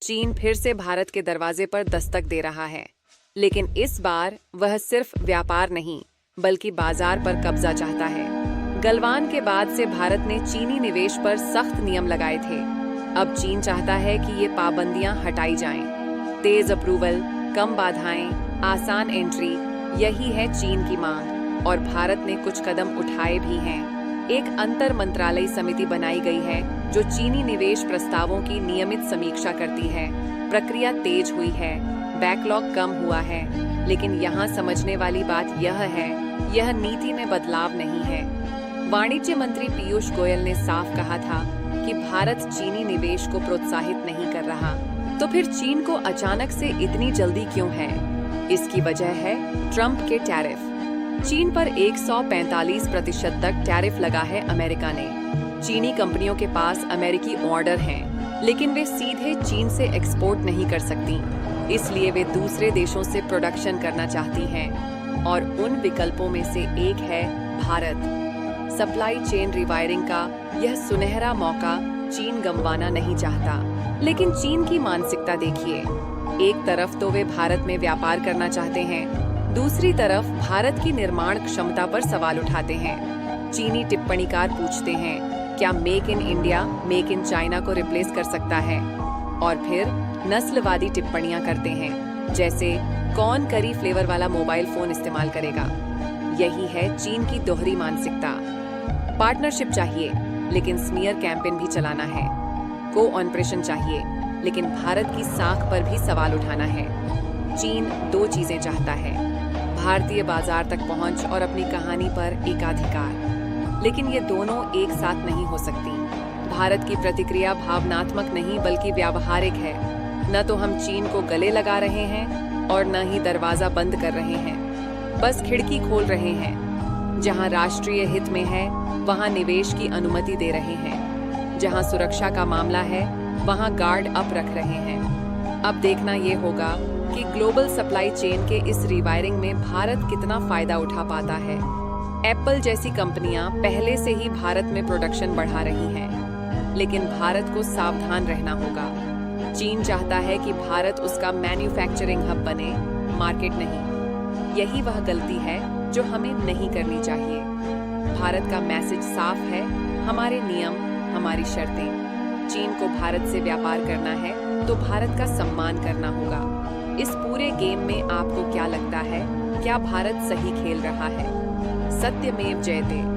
चीन फिर से भारत के दरवाजे पर दस्तक दे रहा है, लेकिन इस बार वह सिर्फ व्यापार नहीं बल्कि बाजार पर कब्जा चाहता है। गलवान के बाद से भारत ने चीनी निवेश पर सख्त नियम लगाए थे। अब चीन चाहता है कि ये पाबंदियां हटाई जाएं। तेज अप्रूवल, कम बाधाएं, आसान एंट्री, यही है चीन की मांग और भारत ने कुछ कदम उठाए भी हैं। एक अंतर मंत्रालय समिति बनाई गई है जो चीनी निवेश प्रस्तावों की नियमित समीक्षा करती है। प्रक्रिया तेज हुई है, बैकलॉग कम हुआ है, लेकिन यहाँ समझने वाली बात यह है, यह नीति में बदलाव नहीं है। वाणिज्य मंत्री पीयूष गोयल ने साफ कहा था कि भारत चीनी निवेश को प्रोत्साहित नहीं कर रहा। तो फिर चीन को अचानक से इतनी जल्दी क्यों है? इसकी वजह है ट्रंप के टैरिफ। चीन पर 145% तक टैरिफ लगा है अमेरिका ने। चीनी कंपनियों के पास अमेरिकी ऑर्डर हैं, लेकिन वे सीधे चीन से एक्सपोर्ट नहीं कर सकती, इसलिए वे दूसरे देशों से प्रोडक्शन करना चाहती हैं और उन विकल्पों में से एक है भारत। सप्लाई चेन रिवायरिंग का यह सुनहरा मौका चीन गंवाना नहीं चाहता। लेकिन चीन की मानसिकता देखिए, एक तरफ तो वे भारत में व्यापार करना चाहते हैं, दूसरी तरफ भारत की निर्माण क्षमता पर सवाल उठाते हैं। चीनी टिप्पणीकार पूछते हैं, क्या make in India make in China को रिप्लेस कर सकता है? और फिर नस्लवादी टिप्पणियां करते हैं, जैसे कौन करी फ्लेवर वाला मोबाइल फोन इस्तेमाल करेगा। यही है चीन की दोहरी मानसिकता। पार्टनरशिप चाहिए, लेकिन स्मीयर कैंपेन भी चलाना है। कोऑपरेशन चाहिए, लेकिन भारत की साख पर भी सवाल उठाना है। चीन दो चीजें चाहता है, भारतीय बाजार तक पहुंच और अपनी कहानी पर एकाधिकार, लेकिन ये दोनों एक साथ नहीं हो सकती। भारत की प्रतिक्रिया भावनात्मक नहीं बल्कि व्यावहारिक है। न तो हम चीन को गले लगा रहे हैं और न ही दरवाजा बंद कर रहे हैं, बस खिड़की खोल रहे हैं। जहां राष्ट्रीय हित में है वहां निवेश की अनुमति दे रहे हैं, जहां सुरक्षा का मामला है वहां गार्ड अप रख रहे हैं। अब देखना ये होगा कि ग्लोबल सप्लाई चेन के इस रिवायरिंग में भारत कितना फायदा उठा पाता है। एप्पल जैसी कंपनियां पहले से ही भारत में प्रोडक्शन बढ़ा रही हैं, लेकिन भारत को सावधान रहना होगा। चीन चाहता है कि भारत उसका मैन्युफैक्चरिंग हब बने, मार्केट नहीं। यही वह गलती है जो हमें नहीं करनी चाहिए। भारत का मैसेज साफ है, हमारे नियम, हमारी शर्तें। चीन को भारत से व्यापार करना है तो भारत का सम्मान करना होगा। इस पूरे गेम में आपको क्या लगता है? क्या भारत सही खेल रहा है? सत्यमेव जयते।